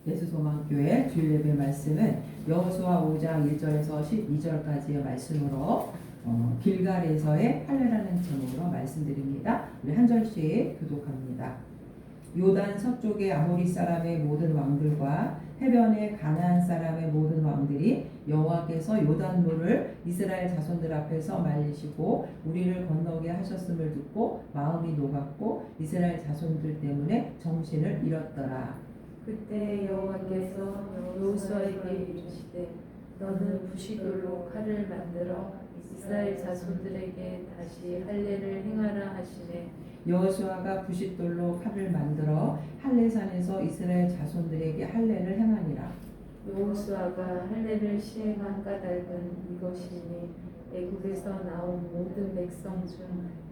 예수소망교회 주일예배 말씀은 여호수아 5장 1절에서 12절까지의 말씀으로 길갈에서의 할례라는 제목으로 말씀드립니다. 우리 한 절씩 교독합니다. 요단 서쪽의 아모리 사람의 모든 왕들과 해변의 가나안 사람의 모든 왕들이 여호와께서 요단물을 이스라엘 자손들 앞에서 말리시고 우리를 건너게 하셨음을 듣고 마음이 녹았고 이스라엘 자손들 때문에 정신을 잃었더라. 그때 여호와께서 여호수아에게 이르시되 너는 부시돌로 칼을 만들어 이스라엘 자손들에게 다시 할례를 행하라 하시매 여호수아가 부싯돌로 칼을 만들어 할례산에서 이스라엘 자손들에게 할례를 행하니라. 여호수아가 할례를 시행한 까닭은 이것이니 애굽에서 나온 모든 백성 중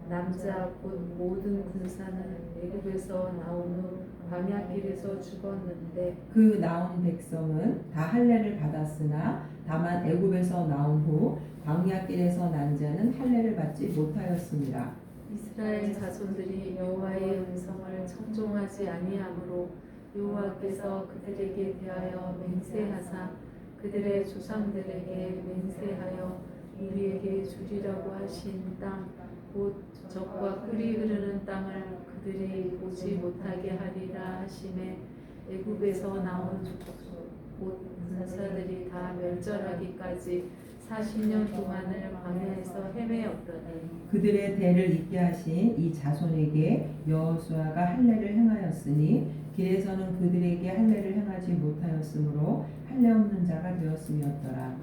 남자 곧 모든 군사는 애굽에서 나온 후 광야길에서 죽었는데 그 나온 백성은 다 할례를 받았으나 다만 애굽에서 나온 후 광야길에서 난 자는 할례를 받지 못하였습니다. 이스라엘 자손들이 여호와의 음성을 청종하지 아니하므로 여호와께서 그들에게 대하여 맹세하사 그들의 조상들에게 맹세하여 우리에게 주리라고 하신 땅 곧 적과 꿀이 흐르는 땅을 그들이 보지 못하게 하리라 하심에 애굽에서 나온 곧 군사들이 다 멸절하기까지 40년 동안을 광야에서 헤매었더니 그들의 대를 잇게 하신 이 자손에게 여호수아가 할례를 행하였으니 길에서는 그들에게 할례를 행하지 못하였으므로 할례 없는 자가 되었음이었더라.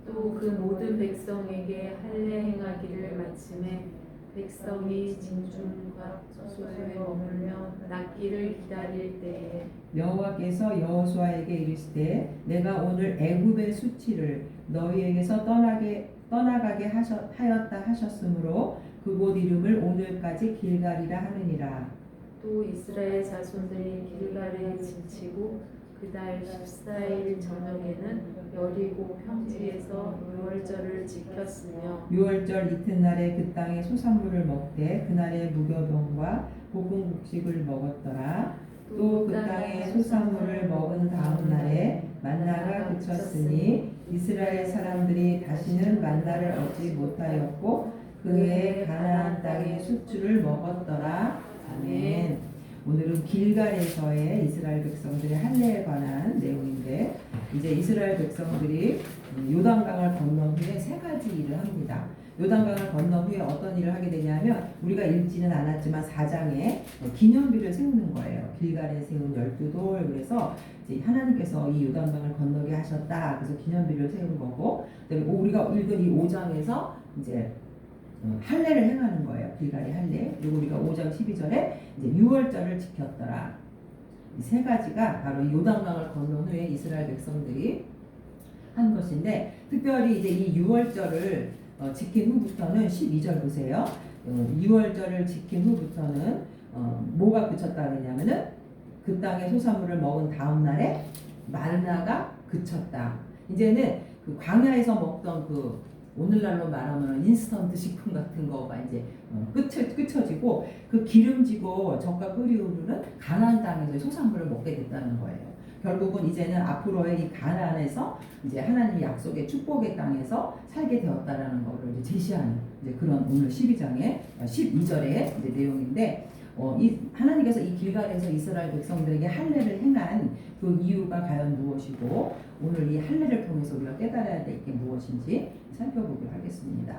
또 그 모든 백성에게 할례 행하기를 마침에 백성이 진중과 소소에 머물며 낫기를 기다릴 때에 여호와께서 여호수아에게 이르시되 내가 오늘 애굽의 수치를 너희에게서 떠나가게 하였다 하셨으므로 그곳 이름을 오늘까지 길갈이라 하느니라. 또 이스라엘 자손들이 길갈에 지치고 그달 14일 저녁에는 여리고 평지에서 유월절을 지켰으며 유월절 이튿날에 그 땅의 소산물을 먹되 그날의 무교병과 볶은 곡식을 먹었더라. 또 그 땅의 소산물을 먹은 다음 날에 만나가 그쳤으니 이스라엘 사람들이 다시는 만나를 얻지 못하였고 그의 가나안 땅의 수출을 먹었더라. 아멘. 오늘은 길갈에서의 이스라엘 백성들의 할례에 관한 내용인데 이제 이스라엘 백성들이 요단강을 건넌 후에 세 가지 일을 합니다. 요단강을 건넌 후에 어떤 일을 하게 되냐면 우리가 읽지는 않았지만 4장에 기념비를 세우는 거예요. 길갈에 세운 12돌. 그래서 이제 하나님께서 이 요단강을 건너게 하셨다. 그래서 기념비를 세운 거고 그다음에 우리가 읽은 이 5장에서 이제 할례를 행하는 거예요. 길갈의 할례. 그리고 우리가 5장 12절에 이제 유월절을 지켰더라. 이 세 가지가 바로 요단강을 건넌 후에 이스라엘 백성들이 한 것인데 특별히 이제 이 유월절을 지킨 후부터는 12절 보세요. 유월절을 지킨 후부터는 뭐가 그쳤다 그러냐면은 그 땅의 소산물을 먹은 다음 날에 만나가 그쳤다. 이제는 그 광야에서 먹던 그 오늘날로 말하면 인스턴트 식품 같은 거가 이제 끝쳐지고 그 기름지고 적과 끓이 오르는 가나안 땅에서의 소산물을 먹게 됐다는 거예요. 결국은 이제는 앞으로의 이 가나안에서 이제 하나님의 약속의 축복의 땅에서 살게 되었다라는 것을 이제 제시하는 이제 그런 오늘 12장의 12절의 이제 내용인데 이 하나님께서 이 길갈에서 이스라엘 백성들에게 할례를 행한 그 이유가 과연 무엇이고 오늘 이 할례를 통해서 우리가 깨달아야 될 게 무엇인지 살펴보기로 하겠습니다.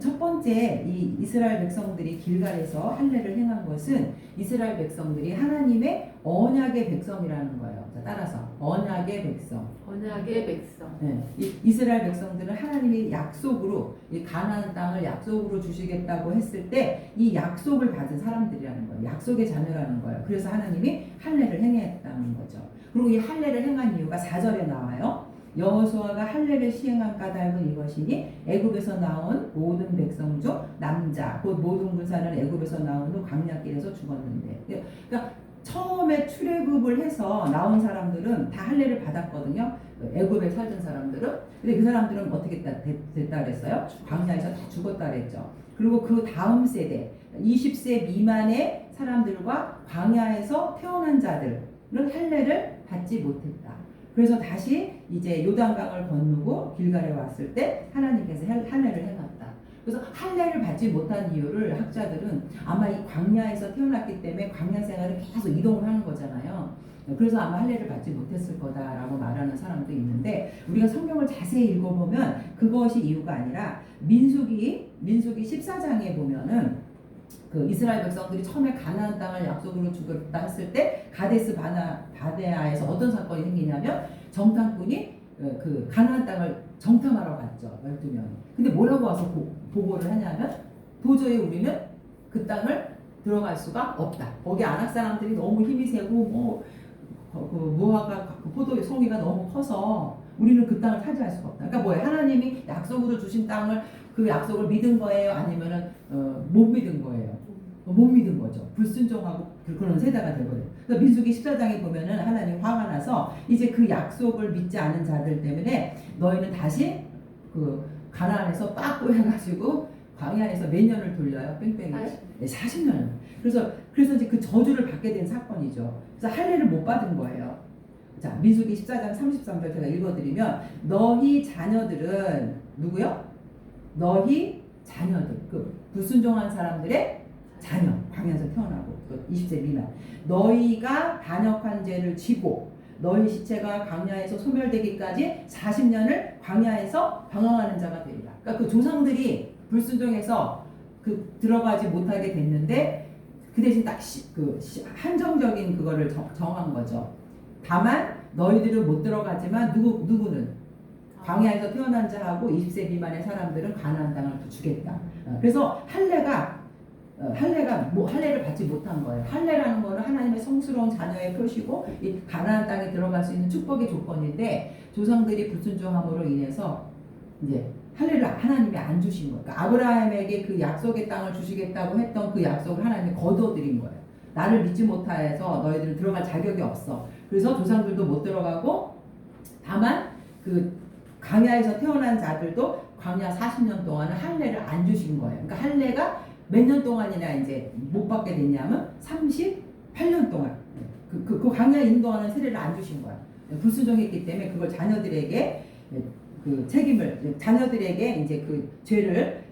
첫 번째 이 이스라엘 백성들이 길갈에서 할례를 행한 것은 이스라엘 백성들이 하나님의 언약의 백성이라는 거예요. 자, 따라서 언약의 백성. 언약의 백성. 네, 이스라엘 백성들은 하나님이 약속으로 이 가나안 땅을 약속으로 주시겠다고 했을 때 이 약속을 받은 사람들이라는 거예요. 약속의 자녀라는 거예요. 그래서 하나님이 할례를 행했다는 거죠. 그리고 이 할례를 행한 이유가 4절에 나와요. 여호수아가 할례를 시행한 까닭은 이것이니 애굽에서 나온 모든 백성 중 남자 곧 모든 군사는 애굽에서 나온 후 광야길에서 죽었는데 그러니까 처음에 출애굽을 해서 나온 사람들은 다 할례를 받았거든요. 애굽에 살던 사람들은. 근데 그 사람들은 어떻게 됐다 그랬어요? 광야에서 다 죽었다 그랬죠. 그리고 그 다음 세대 20세 미만의 사람들과 광야에서 태어난 자들은 할례를 받지 못했다. 그래서 다시 이제 요단강을 건너고 길갈에 왔을 때 하나님께서 할례를 해놨다. 그래서 할례를 받지 못한 이유를 학자들은 아마 이 광야에서 태어났기 때문에 광야 생활을 계속 이동을 하는 거잖아요. 그래서 아마 할례를 받지 못했을 거다라고 말하는 사람도 있는데, 우리가 성경을 자세히 읽어보면 그것이 이유가 아니라 민수기 14장에 보면은 그 이스라엘 백성들이 처음에 가나안 땅을 약속으로 주겠다 했을 때 가데스 바네아에서 어떤 사건이 생기냐면 정탐꾼이 그 가나안 땅을 정탐하러 갔죠. 12명이. 근데 뭐라고 와서 보고를 하냐면 도저히 우리는 그 땅을 들어갈 수가 없다. 거기 아낙 사람들이 너무 힘이 세고 그 무화과 포도 송이가 너무 커서 우리는 그 땅을 차지할 수가 없다. 그러니까 뭐예요? 하나님이 약속으로 주신 땅을 그 약속을 믿은 거예요? 아니면은 못 믿은 거예요? 못 믿은 거죠. 불순종하고 그런 세대가 되거든요. 그래서 민수기 14장에 보면은 하나님 화가 나서 이제 그 약속을 믿지 않은 자들 때문에 너희는 다시 그 가나안에서 빡 꼬여가지고 광야에서 몇 년을 돌려요? 뺑뺑이 40년을. 그래서 이제 그 저주를 받게 된 사건이죠. 그래서 할례를 못 받은 거예요. 자, 민수기 14장 33절 제가 읽어드리면 너희 자녀들은 누구요? 너희 자녀들, 그 불순종한 사람들의 자녀, 광야에서 태어나고 20세 미만, 너희가 반역한 죄를 지고 너희 시체가 광야에서 소멸되기까지 40년을 광야에서 방황하는 자가 되리라. 그러니까 그 조상들이 불순종해서 그 들어가지 못하게 됐는데 그 대신 딱 한정적인 그거를 정한 거죠. 다만 너희들은 못 들어가지만 누구는 광야에서 태어난 자하고 20세 미만의 사람들은 가나안 땅을 주겠다. 그래서 할례를 받지 못한 거예요. 할례라는 거는 하나님의 성스러운 자녀의 표시고 이 가나안 땅에 들어갈 수 있는 축복의 조건인데 조상들이 불순종함으로 인해서 이제 할례를 하나님이 안 주신 거예요. 그러니까 아브라함에게 그 약속의 땅을 주시겠다고 했던 그 약속을 하나님이 거둬들인 거예요. 나를 믿지 못하여서 너희들은 들어갈 자격이 없어. 그래서 조상들도 못 들어가고 다만 그 광야에서 태어난 자들도 광야 40년 동안은 할례를 안 주신 거예요. 그러니까 할례가 몇 년 동안이나 이제 못 받게 됐냐면 38년 동안 그 광야 인도하는 세례를 안 주신 거야. 불순종했기 때문에 그걸 자녀들에게 그 책임을 자녀들에게 이제 그 죄를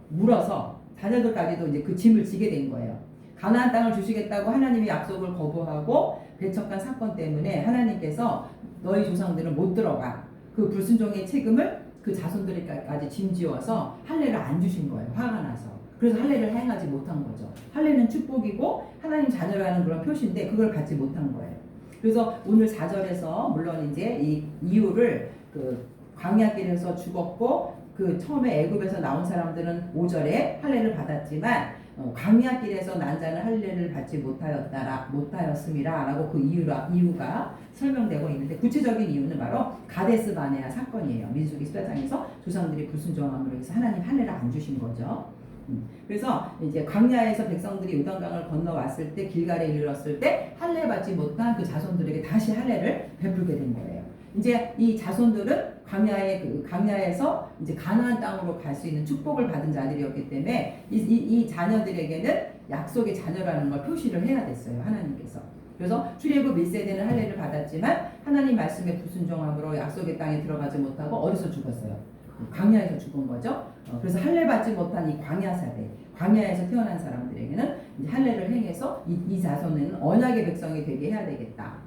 물어서 자녀들까지도 이제 그 짐을 지게 된 거예요. 가나안 땅을 주시겠다고 하나님이 약속을 거부하고 배척한 사건 때문에 하나님께서 너희 조상들은 못 들어가. 그 불순종의 책임을 그 자손들에게까지 짐지어서 할례를 안 주신 거예요. 화가 나서. 그래서 할례를 행하지 못한 거죠. 할례는 축복이고 하나님 자녀라는 그런 표시인데 그걸 받지 못한 거예요. 그래서 오늘 4절에서 물론 이제 이 이유를 그 광야길에서 죽었고 그 처음에 애굽에서 나온 사람들은 5절에 할례를 받았지만 광야길에서 난 자는 할례를 받지 못하였음이라라고 그 이유가 설명되고 있는데 구체적인 이유는 바로 가데스 바네아 사건이에요. 민수기 14장에서 조상들이 불순종함으로 해서 하나님 할례를 안 주신 거죠. 그래서 이제 광야에서 백성들이 요단강을 건너왔을 때 길갈에 이르렀을 때 할례 받지 못한 그 자손들에게 다시 할례를 베풀게 된 거예요. 이제 이 자손들은 광야에서 이제 가나안 땅으로 갈 수 있는 축복을 받은 자들이었기 때문에 이 자녀들에게는 약속의 자녀라는 걸 표시를 해야 됐어요. 하나님께서. 그래서 출애굽 1세대는 할례를 받았지만 하나님 말씀에 불순종함으로 약속의 땅에 들어가지 못하고 어디서 죽었어요? 광야에서 죽은 거죠. 그래서 할례 받지 못한 이 광야 세대, 광야에서 태어난 사람들에게는 이제 할례를 행해서 이 자손은 언약의 백성이 되게 해야 되겠다.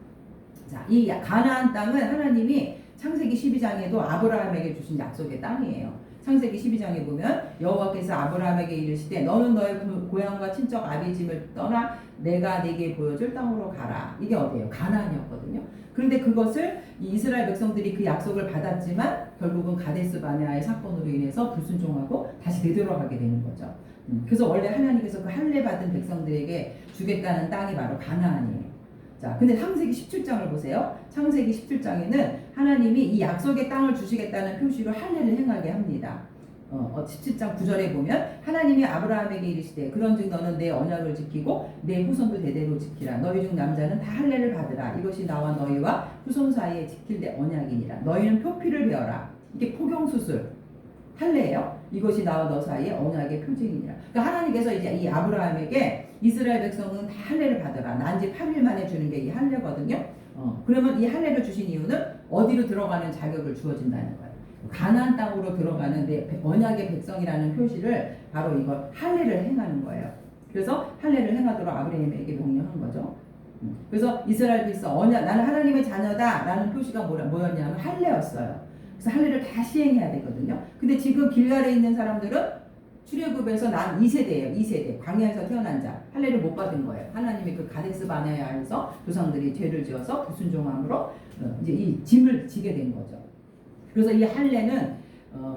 자, 이 가나안 땅은 하나님이 창세기 12장에도 아브라함에게 주신 약속의 땅이에요. 창세기 12장에 보면 여호와께서 아브라함에게 이르시되 너는 너의 고향과 친척 아비 집을 떠나 내가 네게 보여줄 땅으로 가라. 이게 어디예요? 가나안이었거든요. 그런데 그것을 이스라엘 백성들이 그 약속을 받았지만 결국은 가데스 바네아의 사건으로 인해서 불순종하고 다시 되돌아가게 되는 거죠. 그래서 원래 하나님께서 그 할례 받은 백성들에게 주겠다는 땅이 바로 가나안이에요. 자, 근데 창세기 17장을 보세요. 창세기 17장에는 하나님이 이 약속의 땅을 주시겠다는 표시로 할례를 행하게 합니다. 17장 9절에 보면 하나님이 아브라함에게 이르시되 그런즉 너는 내 언약을 지키고 내 후손도 대대로 지키라. 너희 중 남자는 다 할례를 받으라. 이것이 나와 너희와 후손 사이에 지킬 내 언약이니라. 너희는 표피를 베어라. 이게 포경수술 할례예요. 이것이 나와 너 사이에 언약의 표징이니라. 그러니까 하나님께서 이제 이 아브라함에게 이스라엘 백성은 다 할례를 받아라. 난지 8일 만에 주는 게 이 할례거든요. 그러면 이 할례를 주신 이유는 어디로 들어가는 자격을 주어진다는 거예요. 가나안 땅으로 들어가는 언약의 백성이라는 표시를 바로 이걸 할례를 행하는 거예요. 그래서 할례를 행하도록 아브라함에게 명령한 거죠. 그래서 이스라엘 백성 나는 하나님의 자녀다라는 표시가 뭐였냐면 할례였어요. 그래서 할례를 다 시행해야 되거든요. 근데 지금 길갈에 있는 사람들은 출애굽에서 난 2세대예요. 2세대 광야에서 태어난 자 할례를 못 받은 거예요. 하나님이 그 가데스 바네아에서 조상들이 죄를 지어서 불순종함으로 이제 이 짐을 지게 된 거죠. 그래서 이 할례는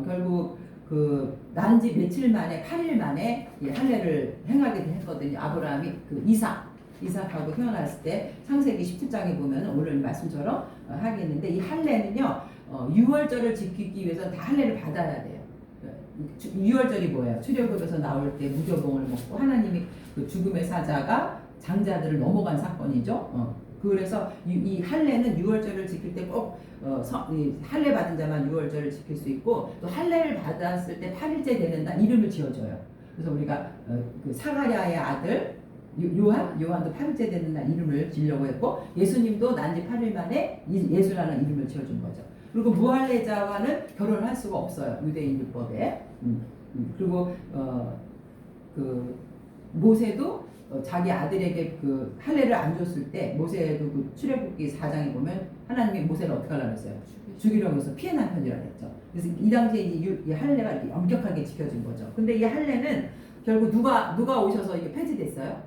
결국 그 난 지 며칠 만에 8일 만에 이 할례를 행하게 했거든요. 아브라함이 그 이삭하고 태어났을 때 창세기 17장에 보면 오늘 말씀처럼 하겠는데 이 할례는요 6월절을 지키기 위해서 다 할례를 받아야 돼요. 6월절이 뭐예요? 출애굽에서 나올 때 무교봉을 먹고 하나님이 그 죽음의 사자가 장자들을 넘어간 사건이죠. 그래서 이 할례는 6월절을 지킬 때 꼭 할례 받은 자만 6월절을 지킬 수 있고 또 할례를 받았을 때 8일째 되는 날 이름을 지어줘요. 그래서 우리가 그 사가랴의 아들 요한도 8일째 되는 날 이름을 지으려고 했고 예수님도 난지 8일 만에 예수라는 이름을 지어준 거죠. 그리고 무할례자와는 결혼을 할 수가 없어요. 유대인 율법에. 그리고 그 모세도 자기 아들에게 그 할례를 안 줬을 때 모세도 그 출애굽기 4장에 보면 하나님이 모세를 어떻게 하려고 했어요? 죽이려고 해서 피해 남편이라고 했죠. 그래서 이 당시에 이 할례가 이렇게 엄격하게 지켜진 거죠. 근데 이 할례는 결국 누가 오셔서 이게 폐지됐어요?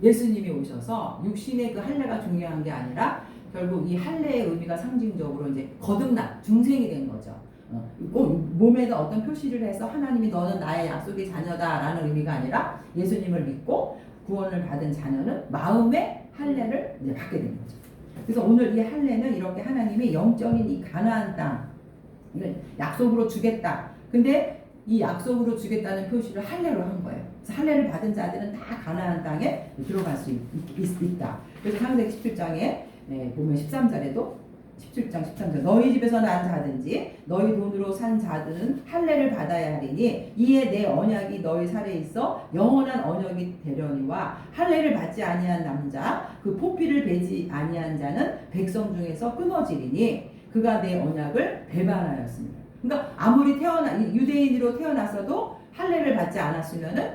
예수님이 오셔서 육신의 그 할례가 중요한 게 아니라 결국 이 할례의 의미가 상징적으로 이제 거듭난 중생이 된 거죠. 꼭 몸에다 어떤 표시를 해서 하나님이 너는 나의 약속의 자녀다라는 의미가 아니라 예수님을 믿고 구원을 받은 자녀는 마음의 할례를 이제 받게 된 거죠. 그래서 오늘 이 할례는 이렇게 하나님이 영적인 이 가나안 땅 이걸 약속으로 주겠다. 근데 이 약속으로 주겠다는 표시를 할례로 한 거예요. 그래서 할례를 받은 자들은 다 가나안 땅에 들어갈 수 있다. 그래서 창세기 17장에 보면 13절에도 17장 13절 너희 집에서 난 자든지 너희 돈으로 산 자들은 할례를 받아야 하리니 이에 내 언약이 너희 살에 있어 영원한 언약이 되려니와 할례를 받지 아니한 남자 그 포피를 베지 아니한 자는 백성 중에서 끊어지리니 그가 내 언약을 배반하였습니다. 그러니까 아무리 유대인으로 태어났어도 할례를 받지 않았으면은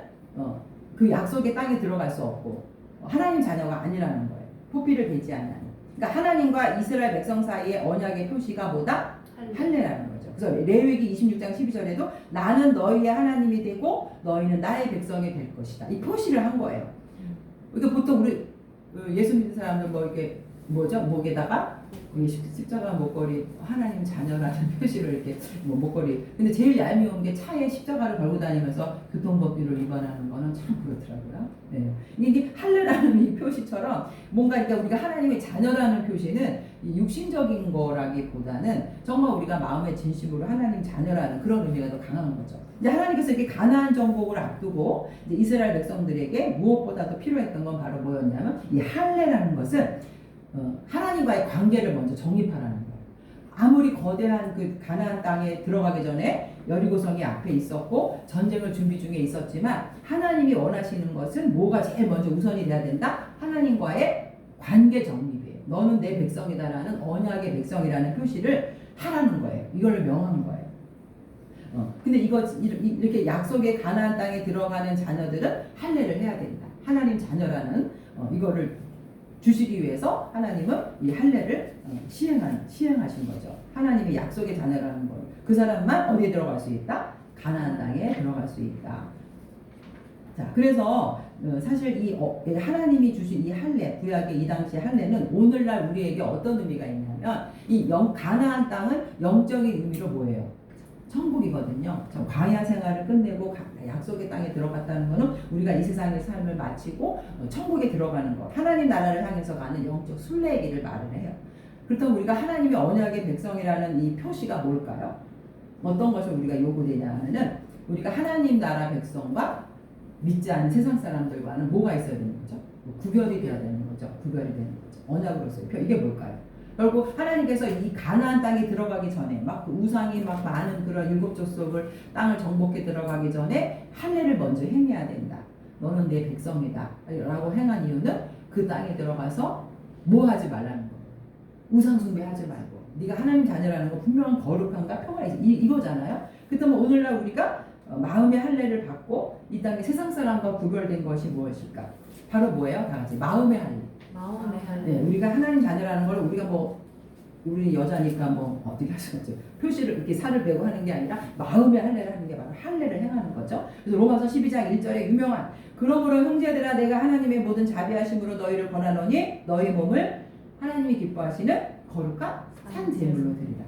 그 약속의 땅에 들어갈 수 없고 하나님 자녀가 아니라는 거예요. 포피를 베지 않는. 그러니까 하나님과 이스라엘 백성 사이의 언약의 표시가 뭐다? 할례라는 거죠. 그래서 레위기 26장 12절에도 나는 너희의 하나님이 되고 너희는 나의 백성이 될 것이다. 이 표시를 한 거예요. 그러니까 보통 우리 예수 믿는 사람들 뭐 이렇게 뭐죠? 목에다가 십자가 목걸이 하나님 자녀라는 표시를 이렇게 뭐 목걸이. 근데 제일 얄미운 게 차에 십자가를 걸고 다니면서 교통법규를 위반하는 거는 참 그렇더라고요. 네. 이게 할례라는 이 표시처럼 뭔가 그러니까 우리가 하나님의 자녀라는 표시는 육신적인 거라기보다는 정말 우리가 마음의 진심으로 하나님 자녀라는 그런 의미가 더 강한 거죠. 이제 하나님께서 이렇게 가나안 정복을 앞두고 이제 이스라엘 백성들에게 무엇보다도 필요했던 건 바로 뭐였냐면 이 할례라는 것은 하나님과의 관계를 먼저 정립하라는 거예요. 아무리 거대한 그 가나안 땅에 들어가기 전에 여리고성이 앞에 있었고 전쟁을 준비 중에 있었지만 하나님이 원하시는 것은 뭐가 제일 먼저 우선이 돼야 된다? 하나님과의 관계 정립이에요. 너는 내 백성이다라는 언약의 백성이라는 표시를 하라는 거예요. 이걸 명한 거예요. 근데 이렇게 약속의 가나안 땅에 들어가는 자녀들은 할례를 해야 된다. 하나님 자녀라는 이거를 주시기 위해서 하나님은 이 할례를 시행하신 거죠. 하나님의 약속의 자녀라는 걸. 그 사람만 어디에 들어갈 수 있다? 가나안 땅에 들어갈 수 있다. 자, 그래서 사실 이 하나님이 주신 이 할례, 구약의 이 당시 할례는 오늘날 우리에게 어떤 의미가 있냐면 이 가나안 땅은 영적인 의미로 뭐예요? 천국이거든요. 광야 생활을 끝내고 약속의 땅에 들어갔다는 것은 우리가 이 세상의 삶을 마치고 천국에 들어가는 것. 하나님 나라를 향해서 가는 영적 순례의 길을 말을 해요. 그렇다면 우리가 하나님의 언약의 백성이라는 이 표시가 뭘까요? 어떤 것을 우리가 요구되냐 하면은 우리가 하나님 나라 백성과 믿지 않는 세상 사람들과는 뭐가 있어야 되는 거죠? 구별이 돼야 되는 거죠. 구별이 되는 거죠. 언약으로서의 표. 이게 뭘까요? 결국 하나님께서 이 가나안 땅에 들어가기 전에 막 그 우상이 막 많은 그런 일곱 족속을 땅을 정복해 들어가기 전에 할례를 먼저 행해야 된다. 너는 내 백성이다. 라고 행한 이유는 그 땅에 들어가서 뭐 하지 말라는 거예요. 우상 숭배하지 말고 네가 하나님 자녀라는 거 분명한 거룩함과 평화 이거잖아요. 그렇다면 오늘날 우리가 마음의 할례를 받고 이 땅에 세상 사람과 구별된 것이 무엇일까? 바로 뭐예요? 다 같이 마음의 할례. 마음의 할례. 네, 우리가 하나님 자녀라는 걸 우리가 우리 여자니까 어떻게 하시겠죠? 표시를 이렇게 살을 베고 하는 게 아니라 마음의 할례를 하는 게 바로 할례를 행하는 거죠. 그래서 로마서 12장 1절에 유명한 그러므로 형제들아 내가 하나님의 모든 자비하심으로 너희를 권하노니 너희 몸을 하나님이 기뻐하시는 거룩한 산 제물로 드리라.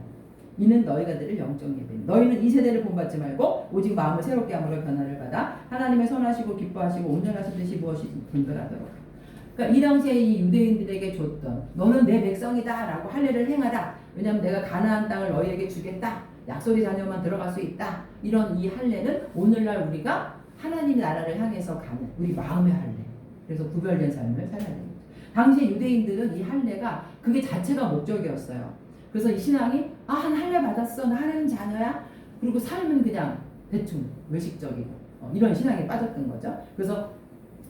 이는 너희가 드릴 영적 예배니 너희는 이 세대를 본받지 말고 오직 마음을 새롭게 함으로 변화를 받아 하나님의 선하시고 기뻐하시고 온전하신 뜻이 무엇인지 분별하도록. 그러니까 이 당시에 이 유대인들에게 줬던 너는 내 백성이다 라고 할례를 행하라. 왜냐하면 내가 가나안 땅을 너희에게 주겠다. 약속의 자녀만 들어갈 수 있다. 이런 이 할례는 오늘날 우리가 하나님 나라를 향해서 가는 우리 마음의 할례. 그래서 구별된 삶을 살아야 됩니다. 당시 유대인들은 이 할례가 그게 자체가 목적이었어요. 그래서 이 신앙이 한 할례 받았어. 나 하나님 자녀야. 그리고 삶은 그냥 대충 외식적이고 이런 신앙에 빠졌던 거죠. 그래서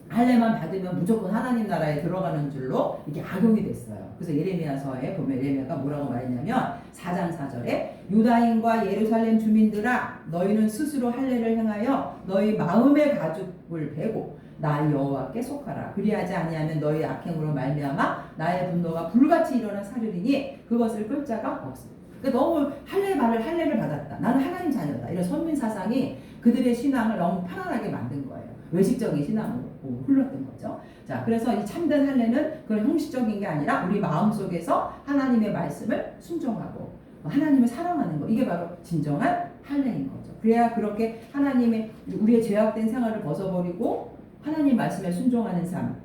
할례만 받으면 무조건 하나님 나라에 들어가는 줄로 이게 악용이 됐어요. 그래서 예레미야서에 보면 예레미야가 뭐라고 말했냐면 4장 4절에 유다인과 예루살렘 주민들아 너희는 스스로 할례를 행하여 너희 마음의 가죽을 베고 나 여호와께 속하라. 그리하지 아니하면 너희 악행으로 말미암아 나의 분노가 불같이 일어나 사르리니 그것을 끌 자가 없습니다. 그러니까 너무 할례를 받았다. 나는 하나님 자녀다. 이런 선민 사상이 그들의 신앙을 너무 편안하게 만든 거예요. 외식적인 신앙으로 흘렀던 거죠. 자, 그래서 이 참된 할례는 그런 형식적인 게 아니라 우리 마음속에서 하나님의 말씀을 순종하고 하나님을 사랑하는 거. 이게 바로 진정한 할례인 거죠. 그래야 그렇게 하나님의 우리의 죄악된 생활을 벗어버리고 하나님 말씀에 순종하는 삶.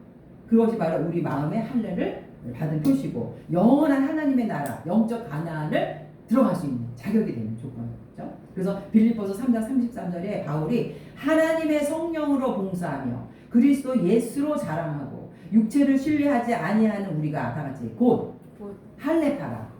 그것이 바로 우리 마음의 할례를 받은 표시고 영원한 하나님의 나라, 영적 가나안을 들어갈 수 있는 자격이 되는 조건이죠. 그래서 빌립보서 3장 33절에 바울이 하나님의 성령으로 봉사하며 그리스도 예수로 자랑하고 육체를 신뢰하지 아니하는 우리가 다 같이 곧 할례파라.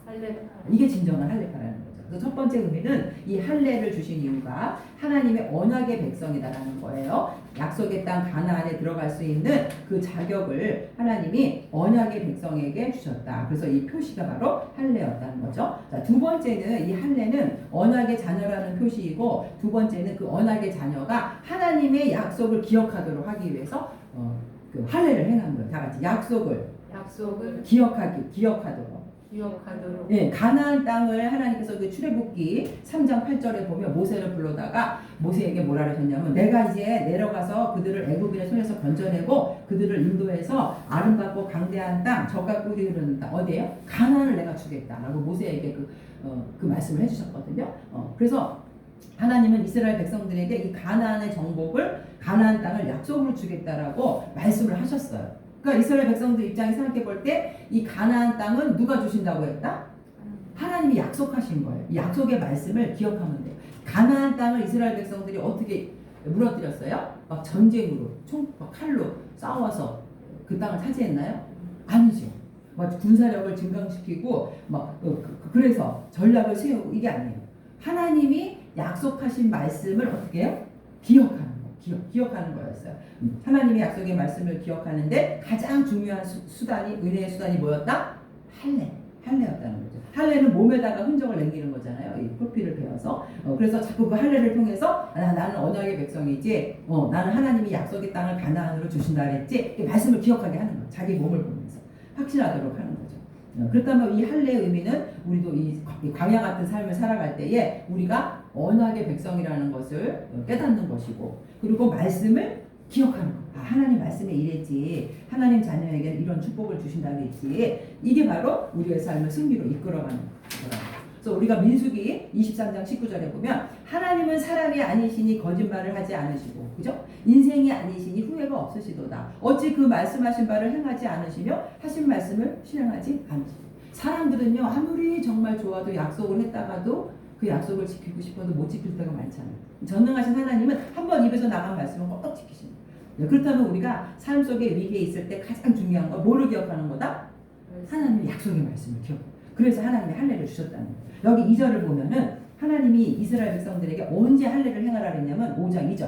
이게 진정한 할례파라는 거죠. 그래서 첫 번째 의미는 이 할례를 주신 이유가 하나님의 언약의 백성이다라는 거예요. 약속의 땅 가나안에 들어갈 수 있는 그 자격을 하나님이 언약의 백성에게 주셨다. 그래서 이 표시가 바로 할례였다는 거죠. 자, 두 번째는 이 할례는 언약의 자녀라는 표시이고 두 번째는 그 언약의 자녀가 하나님의 약속을 기억하도록 하기 위해서 그 할례를 행한 거예요. 다 같이 약속을 기억하도록. 예, 가나안 땅을 하나님께서 그 출애굽기 3장 8절에 보면 모세를 불러다가 모세에게 뭐라 하셨냐면 내가 이제 내려가서 그들을 애굽인의 손에서 건져내고 그들을 인도해서 아름답고 강대한 땅 젖과 꿀이 흐르는 땅 어디예요? 가나안을 내가 주겠다라고 모세에게 그 말씀을 해주셨거든요. 그래서 하나님은 이스라엘 백성들에게 이 가나안의 정복을 가나안 땅을 약속으로 주겠다라고 말씀을 하셨어요. 그러니까 이스라엘 백성들 입장에 생각해 볼 때 이 가나안 땅은 누가 주신다고 했다? 하나님이 약속하신 거예요. 이 약속의 말씀을 기억하면 돼요. 가나안 땅을 이스라엘 백성들이 어떻게 무너뜨렸어요? 막 전쟁으로 막 칼로 싸워서 그 땅을 차지했나요? 아니죠. 막 군사력을 증강시키고 막 그래서 전략을 세우고 이게 아니에요. 하나님이 약속하신 말씀을 어떻게 해요? 기억하는 기억하는 거였어요. 하나님의 약속의 말씀을 기억하는데 가장 중요한 수단이 은혜의 수단이 뭐였다? 할례였다는 거죠. 할례는 몸에다가 흔적을 남기는 거잖아요. 이 표피를 베어서. 그래서 자꾸 그 할례를 통해서 나는 언약의 백성이지. 나는 하나님이 약속의 땅을 가나안으로 주신다 그랬지. 말씀을 기억하게 하는 거예요. 자기 몸을 보면서 확신하도록 하는 거죠. 그렇다면 이 할례의 의미는 우리도 이 광야 같은 삶을 살아갈 때에 우리가 언약의 백성이라는 것을 깨닫는 것이고 그리고 말씀을 기억하는 것. 하나님 말씀에 이랬지. 하나님 자녀에게는 이런 축복을 주신다고 했지. 이게 바로 우리의 삶을 승리로 이끌어가는 거라고. 그래서 우리가 민수기 23장 19절에 보면 하나님은 사람이 아니시니 거짓말을 하지 않으시고 그죠? 인생이 아니시니 후회가 없으시도다. 어찌 그 말씀하신 바를 행하지 않으시며 하신 말씀을 실행하지 않으시고 사람들은요 아무리 정말 좋아도 약속을 했다가도 그 약속을 지키고 싶어도 못 지킬 때가 많잖아요. 전능하신 하나님은 한번 입에서 나간 말씀은 꼭 지키십니다. 그렇다면 우리가 삶 속에 위기에 있을 때 가장 중요한 건 뭐를 기억하는 거다? 하나님의 약속의 말씀을 기억해요. 그래서 하나님의 할례를 주셨다는 거예요. 여기 2절을 보면은 하나님이 이스라엘 백성들에게 언제 할례를 행하라 그랬냐면 5장 2절.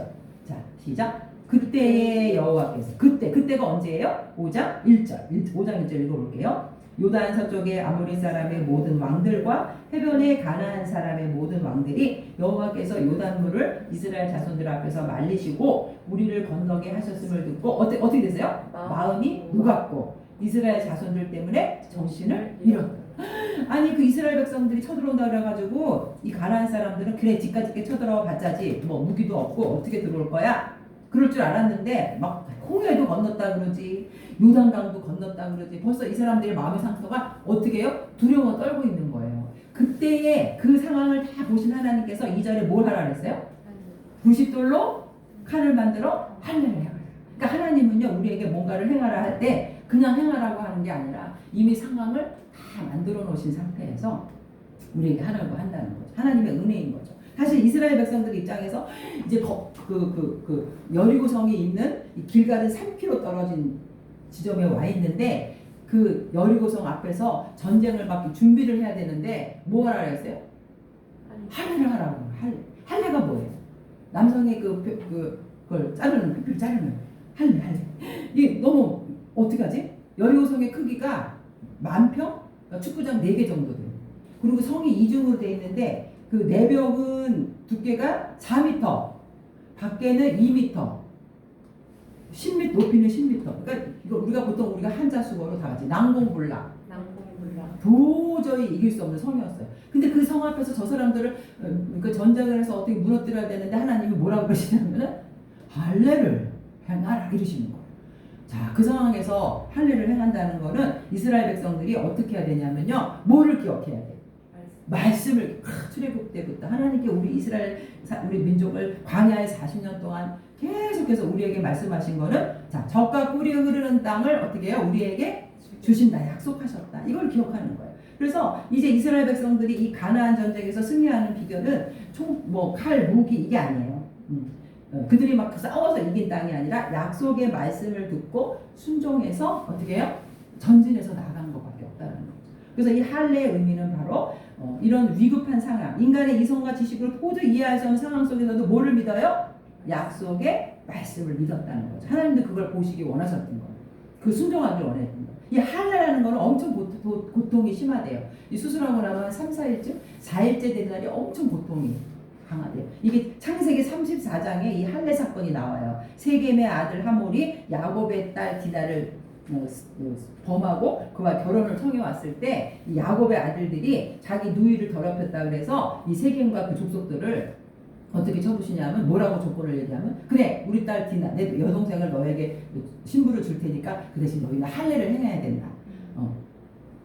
자, 시작. 그때의 여호와께서 그때가 언제예요? 5장 1절. 5장 1절 읽어볼게요. 요단 서쪽의 아모리 사람의 모든 왕들과 해변의 가나안 사람의 모든 왕들이 여호와께서 요단물을 이스라엘 자손들 앞에서 말리시고 우리를 건너게 하셨음을 듣고 어떻게 되세요? 마음이 녹았고 이스라엘 자손들 때문에 정신을 잃었다. 아니 그 이스라엘 백성들이 쳐들어온다 그래가지고 이 가나안 사람들은 그래 집까지 쳐들어와 봤자지 뭐 무기도 없고 어떻게 들어올 거야? 그럴 줄 알았는데 막 홍해도 건넜다 그러지 요단강도 건넜다 그러지 벌써 이 사람들의 마음의 상태가 어떻게 해요? 두려워 떨고 있는 거예요. 그때의 그 상황을 다 보신 하나님께서 2절에 뭘 하라 그랬어요? 부싯돌로 칼을 만들어 할례를 해라. 그러니까 하나님은요 우리에게 뭔가를 행하라 할 때 그냥 행하라고 하는 게 아니라 이미 상황을 다 만들어 놓으신 상태에서 우리에게 하라고 한다는 거죠. 하나님의 은혜인 거죠. 사실 이스라엘 백성들 입장에서 이제 여리고성이 있는 길가는 3km 떨어진 지점에 와 있는데 그 여리고성 앞에서 전쟁을 막 준비를 해야 되는데 뭐 하라 그랬어요? 할례를 하라고. 할례가 뭐예요? 남성의 그걸 자르는 피피를 자르는 할례. 이게 너무 어떻게 하지? 여리고성의 크기가 10,000평? 그러니까 축구장 4개 정도 돼요. 그리고 성이 이중으로 돼 있는데 그 내벽은 두께가 4m, 밖에는 2m, 10m 높이는 10m. 그러니까 이거 우리가 한자 수어로 다 같이 난공불락. 도저히 이길 수 없는 성이었어요. 근데 그 성 앞에서 저 사람들을 그 전쟁을 해서 어떻게 무너뜨려야 되는데 하나님이 뭐라고 그러시냐면은 할례를 행하라 이러시는 거예요. 자, 그 상황에서 할례를 행한다는 거는 이스라엘 백성들이 어떻게 해야 되냐면요. 뭐를 기억해야 돼요? 말씀을 출애굽 때부터 하나님께 우리 민족을 광야에 40년 동안 계속해서 우리에게 말씀하신 거는 자, 젖과 꿀이 흐르는 땅을 어떻게 해요? 우리에게 주신다. 약속하셨다. 이걸 기억하는 거예요. 그래서 이제 이스라엘 백성들이 이 가나안 전쟁에서 승리하는 비결은 칼, 무기 이게 아니에요. 그들이 막 싸워서 이긴 땅이 아니라 약속의 말씀을 듣고 순종해서 어떻게 해요? 전진해서 나간 것밖에 없다는 거죠. 그래서 이 할례의 의미는 바로 이런 위급한 상황, 인간의 이성과 지식을 모두 이해할 수 없는 상황 속에서도 뭐를 믿어요? 약속의 말씀을 믿었다는 거죠. 하나님도 그걸 보시기 원하셨던 거예요. 그 순종하기를 원했던 거예요. 이 할례라는 거는 엄청 고통이 심하대요. 이 수술하고 나면 3, 4일쯤, 4일째 되는 날이 엄청 고통이 강하대요. 이게 창세기 34장에 이 할례 사건이 나와요. 세겜의 아들 하몰이 야곱의 딸 디나를 범하고 그와 결혼을 청해 왔을 때 이 야곱의 아들들이 자기 누이를 더럽혔다 그래서 이 세겜과 그 족속들을 어떻게 쳐부시냐면 뭐라고 조건을 얘기하면 그래 우리 딸 디나 내 여동생을 너에게 신부를 줄 테니까 그 대신 너희는 할례를 행해야 된다.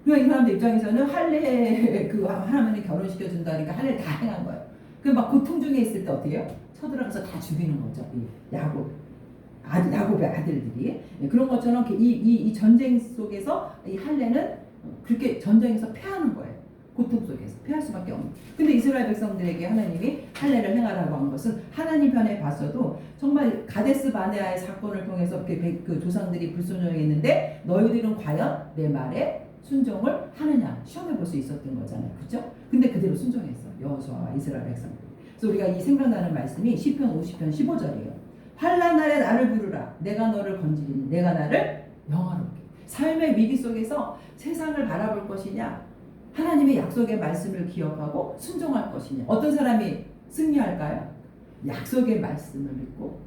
그러니까 이 사람들 입장에서는 할례 하나님이 결혼시켜 준다니까 할례를 다 행한 거예요. 그 막 고통 중에 있을 때 어떻게 해요? 쳐들어가서 다 죽이는 거죠. 이 야곱의 아들들이 그런 것처럼 이 전쟁 속에서 이 할례는 그렇게 전쟁에서 패하는 거예요. 고통 속에서 패할 수밖에 없는. 근데 이스라엘 백성들에게 하나님이 할례를 행하라고 한 것은 하나님 편에 봤어도 정말 가데스 바네아의 사건을 통해서 그 조상들이 불순종했는데 너희들은 과연 내 말에 순종을 하느냐 시험해 볼 수 있었던 거잖아요. 그렇죠? 근데 그대로 순종했어. 여호수아와 이스라엘 백성들. 그래서 우리가 이 생각나는 말씀이 시편 50편 15절이에요. 환난 날에 나를 부르라. 내가 너를 건지리니 내가 나를 영화롭게. 삶의 위기 속에서 세상을 바라볼 것이냐 하나님의 약속의 말씀을 기억하고 순종할 것이냐. 어떤 사람이 승리할까요? 약속의 말씀을 믿고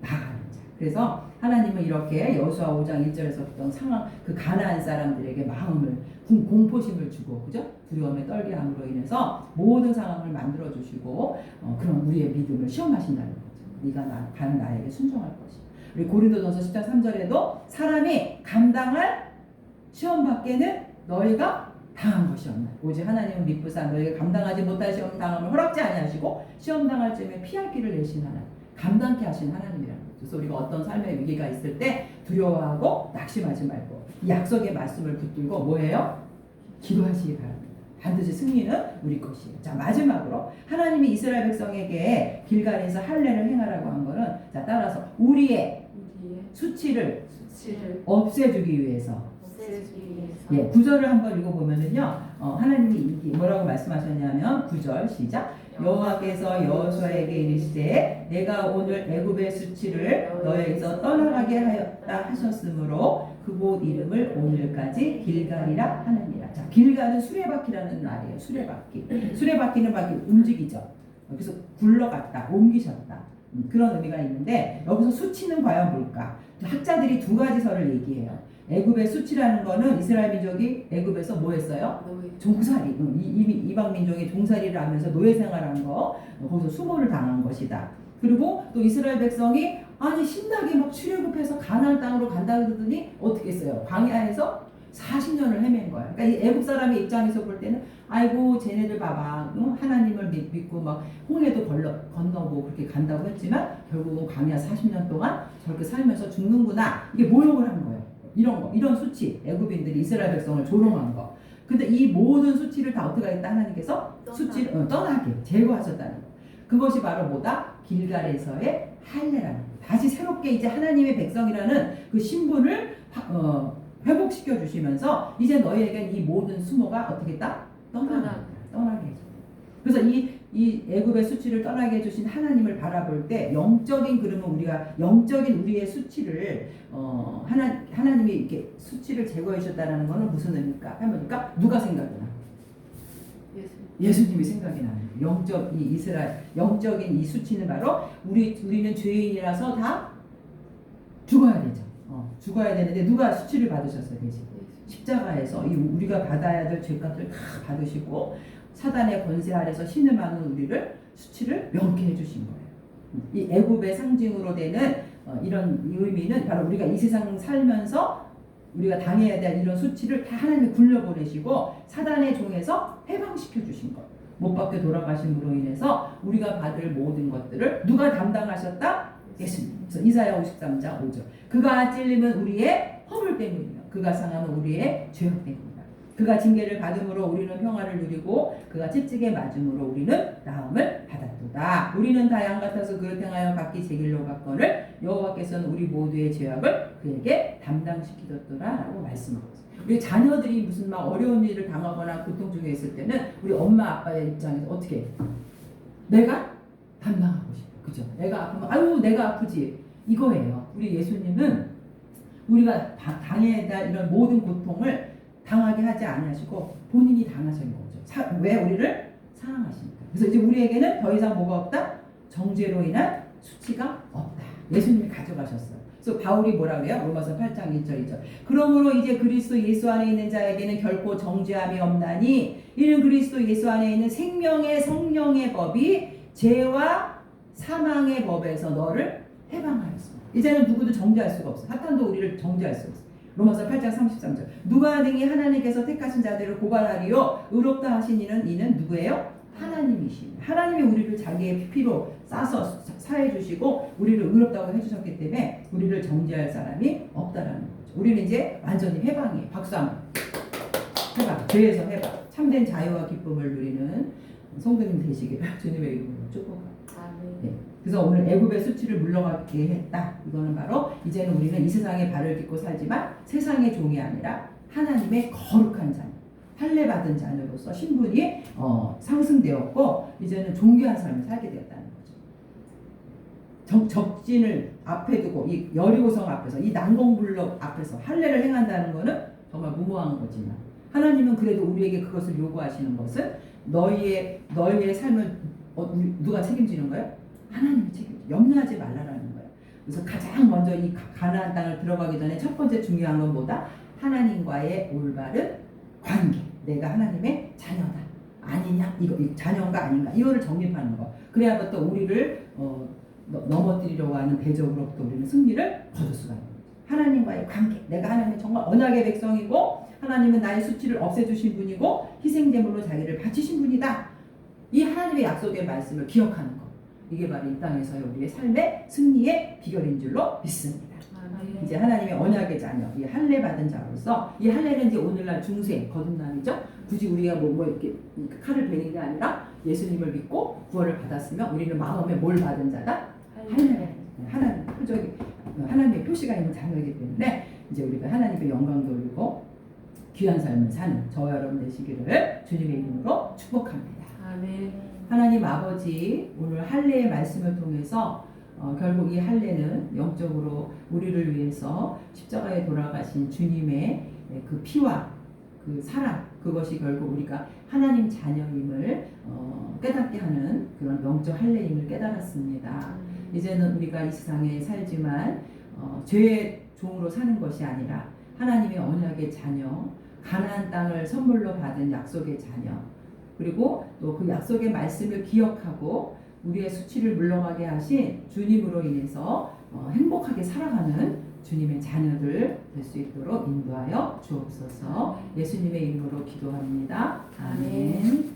나아가는 자. 그래서 하나님은 이렇게 여호수아 5장 1절에서부터 상황 그 가나안 사람들에게 마음을 공포심을 주고 그죠? 두려움에 떨게 함으로 인해서 모든 상황을 만들어 주시고 그런 우리의 믿음을 시험하신다는 거죠. 네가 과연 나에게 순종할 것이다. 우리 고린도전서 10장 3절에도 사람이 감당할 시험 밖에는 너희가 당한 것이 없나. 오직 하나님은 미쁘사 너희가 감당하지 못할 시험 당함을 허락지 아니하시고 시험 당할 즈음에 피할 길을 내신 하나님, 감당케 하신 하나님이라는 거죠. 그래서 우리가 어떤 삶의 위기가 있을 때 두려워하고 낙심하지 말고 이 약속의 말씀을 붙들고 뭐예요? 기도하시기 바랍니다. 반드시 승리는 우리 것이에요. 자, 마지막으로 하나님이 이스라엘 백성에게 길갈에서 할례를 행하라고 한 거는 자, 따라서 우리의 수치를 없애주기 위해서. 예, 9절을 한번 읽어보면은요, 하나님이 뭐라고 말씀하셨냐면 9절 시작. 여호와께서 여호수아에게 이르시되 내가 오늘 애굽의 수치를 너에게서 떠나가게 하였다 하셨으므로 그곳 이름을 오늘까지 길갈이라 하느니라. 자, 길갈은 수레바퀴라는 말이에요. 수레바퀴. 수레바퀴는 막 이렇게 움직이죠. 그래서 굴러갔다, 옮기셨다. 그런 의미가 있는데 여기서 수치는 과연 뭘까? 학자들이 두 가지 설을 얘기해요. 애굽의 수치라는 거는 이스라엘 민족이 애굽에서 뭐 했어요? 종살이. 이방 민족이 종살이를 하면서 노예 생활한 거, 거기서 수모를 당한 것이다. 그리고 또 이스라엘 백성이 아니 신나게 막 출애굽해서 가나안 땅으로 간다 그러더니 어떻게 했어요? 광야에서 40년을 헤맨 거야. 그러니까 이 애굽 사람의 입장에서 볼 때는 아이고 쟤네들 봐봐, 하나님을 믿고 막 홍해도 건너고 그렇게 간다고 했지만 결국은 광야 40년 동안 저렇게 살면서 죽는구나. 이게 모욕을 한 거예요. 이런 거, 이런 수치, 애굽인들이 이스라엘 백성을 조롱한 거. 근데 이 모든 수치를 다 어떻게 하겠다? 하나님께서 수치를 떠나게 제거하셨다는 거. 그것이 바로 뭐다? 길갈에서의 할례라는 거. 다시 새롭게 이제 하나님의 백성이라는 그 신분을 회복시켜 주시면서 이제 너희에겐 이 모든 수모가 어떻게 했다? 떠나게 해줘. 그래서 이 애굽의 수치를 떠나게 해주신 하나님을 바라볼 때 영적인 그러면 우리가 영적인 우리의 수치를 하나님이 이렇게 수치를 제거해 주셨다는 것은 무슨 의미일까? 하니까 누가 생각이 나? 예수님이 생각이 나는 거예요. 영적인 이 수치는 바로 우리는 죄인이라서 다 죽어야 되죠. 죽어야 되는데 누가 수치를 받으셨어요? 대신 십자가에서 우리가 받아야 될 죄값을 다 받으시고 사단의 권세 아래서 신음하는 우리를 수치를 명쾌해 주신 거예요. 이 애굽의 상징으로 되는 이런 의미는 바로 우리가 이 세상 살면서 우리가 당해야 될 이런 수치를 다 하나님이 굴려보내시고 사단의 종에서 해방시켜 주신 것. 못 박혀 돌아가심으로 인해서 우리가 받을 모든 것들을 누가 담당하셨다? 예수님. 그래서 이사야 53장 5절. 그가 찔림은 우리의 허물 때문이며 그가 상함은 우리의 죄악 때문이다. 그가 징계를 받음으로 우리는 평화를 누리고 그가 채찍에 맞음으로 우리는 나음을 받았도다. 우리는 다 양 같아서 그를 행하여 각기 제 길로 갔거늘 여호와께서는 우리 모두의 죄악을 그에게 담당시키셨더라라고 말씀하고 있어요. 우리 자녀들이 무슨 막 어려운 일을 당하거나 고통 중에 있을 때는 우리 엄마 아빠의 입장에서 어떻게 해? 내가 담당하고 싶어. 그죠? 내가 아프면 아유 내가 아프지. 이거예요. 우리 예수님은 우리가 당해야 될 이런 모든 고통을 당하게 하지 않으시고 본인이 당하신 거죠. 왜 우리를 사랑하십니까? 그래서 이제 우리에게는 더 이상 뭐가 없다? 정죄로 인한 수치가 없다. 예수님이 가져가셨어요. 그래서 바울이 뭐라 그래요? 로마서 8장 1절 2절. 그러므로 이제 그리스도 예수 안에 있는 자에게는 결코 정죄함이 없나니 이는 그리스도 예수 안에 있는 생명의 성령의 법이 죄와 사망의 법에서 너를 해방하였습니다. 이제는 누구도 정죄할 수가 없어. 사탄도 우리를 정죄할 수 없어. 로마서 8장 33절. 누가 능히 하나님께서 택하신 자들을 고발하리요? 의롭다 하신 이는 누구예요? 하나님이십니다. 하나님이 우리를 자기의 피로 싸서 사해 주시고 우리를 의롭다고 해주셨기 때문에 우리를 정죄할 사람이 없다라는 거죠. 우리는 이제 완전히 해방이에요. 박수 한번. 해방. 죄에서 해방. 참된 자유와 기쁨을 누리는 성도님 되시기를 주님의 이름으로 축복합니다. 네. 그래서 오늘 애굽의 수치를 물러가게 했다. 이거는 바로 이제는 우리는 이 세상에 발을 딛고 살지만 세상의 종이 아니라 하나님의 거룩한 자녀, 할례 받은 자녀로서 신분이 상승되었고 이제는 존귀한 삶을 살게 되었다는 거죠. 적진을 앞에 두고 이 여리고성 앞에서 이 난공불락 앞에서 할례를 행한다는 것은 정말 무모한 거지만 하나님은 그래도 우리에게 그것을 요구하시는 것은 너희의 삶을 누가 책임지는 거예요? 하나님이 책임져. 염려하지 말라라는 거예요. 그래서 가장 먼저 이 가나안 땅을 들어가기 전에 첫 번째 중요한 건 뭐다? 하나님과의 올바른 관계. 내가 하나님의 자녀다. 아니냐? 이거 자녀인가 아닌가? 이거를 정립하는 거. 그래야부터 우리를 넘어뜨리려고 하는 대적으로부터 우리는 승리를 거둘 수가 있는 거죠. 하나님과의 관계. 내가 하나님의 정말 언약의 백성이고 하나님은 나의 수치를 없애주신 분이고 희생제물로 자기를 바치신 분이다. 이 하나님의 약속의 말씀을 기억하는 것. 이게 바로 이 땅에서의 우리의 삶의 승리의 비결인 줄로 믿습니다. 이제 하나님의 언약의 자녀, 이 할례 받은 자로서 이 할례는 이제 오늘날 중세 거듭남이죠. 굳이 우리가 뭐 이렇게 칼을 베는 게 아니라 예수님을 믿고 구원을 받았으면 우리는 마음에 뭘 받은 자다? 할례. 하나님의 표시가 있는 자녀이기 때문에 이제 우리가 하나님의 영광 돌리고 귀한 삶을 사는 저와 여러분 되시기를 주님의 이름으로 축복합니다. 아멘. 하나님 아버지 오늘 할례의 말씀을 통해서 결국 이 할례는 영적으로 우리를 위해서 십자가에 돌아가신 주님의 그 피와 그 사랑, 그것이 결국 우리가 하나님 자녀임을 깨닫게 하는 그런 영적 할례임을 깨달았습니다. 이제는 우리가 이 세상에 살지만 죄의 종으로 사는 것이 아니라 하나님의 언약의 자녀, 가나안 땅을 선물로 받은 약속의 자녀, 그리고 또 그 약속의 말씀을 기억하고 우리의 수치를 물러가게 하신 주님으로 인해서 행복하게 살아가는 주님의 자녀들 될 수 있도록 인도하여 주옵소서. 예수님의 이름으로 기도합니다. 아멘.